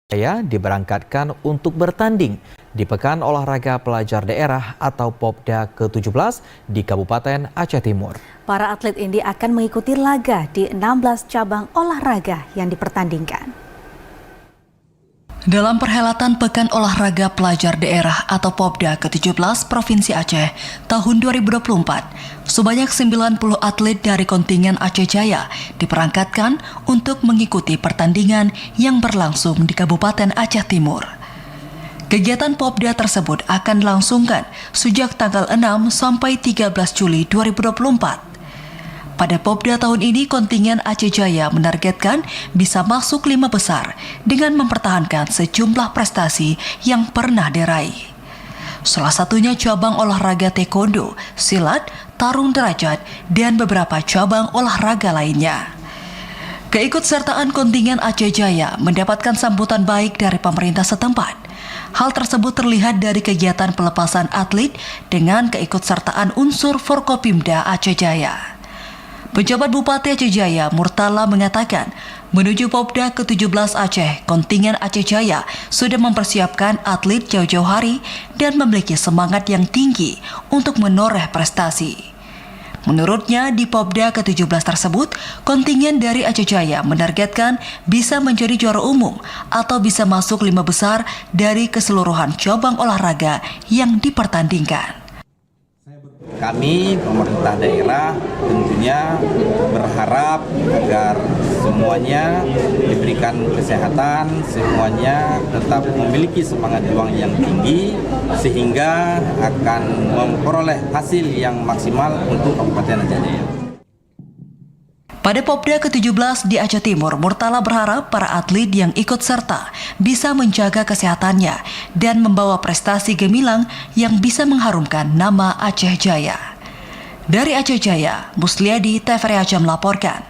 Jaya diberangkatkan untuk bertanding di Pekan Olahraga Pelajar Daerah atau Popda ke-17 di Kabupaten Aceh Timur. Para atlet ini akan mengikuti laga di 16 cabang olahraga yang dipertandingkan. Dalam perhelatan Pekan Olahraga Pelajar Daerah atau Popda ke-17 Provinsi Aceh tahun 2024, sebanyak 90 atlet dari kontingen Aceh Jaya diberangkatkan untuk mengikuti pertandingan yang berlangsung di Kabupaten Aceh Timur. Kegiatan Popda tersebut akan dilangsungkan sejak tanggal 6 sampai 13 Juli 2024. Pada Popda tahun ini, kontingen Aceh Jaya menargetkan bisa masuk 5 besar dengan mempertahankan sejumlah prestasi yang pernah diraih. Salah satunya cabang olahraga taekwondo, silat, tarung derajat, dan beberapa cabang olahraga lainnya. Keikutsertaan kontingen Aceh Jaya mendapatkan sambutan baik dari pemerintah setempat. Hal tersebut terlihat dari kegiatan pelepasan atlet dengan keikutsertaan unsur Forkopimda Aceh Jaya. Pejabat Bupati Aceh Jaya, Murtala, mengatakan, menuju Popda ke-17 Aceh, kontingen Aceh Jaya sudah mempersiapkan atlet jauh-jauh hari dan memiliki semangat yang tinggi untuk menoreh prestasi. Menurutnya, di Popda ke-17 tersebut, kontingen dari Aceh Jaya menargetkan bisa menjadi juara umum atau bisa masuk 5 besar dari keseluruhan cabang olahraga yang dipertandingkan. Kami, pemerintah daerah, tentunya berharap agar semuanya diberikan kesehatan, semuanya tetap memiliki semangat juang yang tinggi, sehingga akan memperoleh hasil yang maksimal untuk Kabupaten Aceh Jaya. Pada Popda ke-17 di Aceh Timur, Murtala berharap para atlet yang ikut serta bisa menjaga kesehatannya dan membawa prestasi gemilang yang bisa mengharumkan nama Aceh Jaya. Dari Aceh Jaya, Musliadi, TVRI Aceh melaporkan.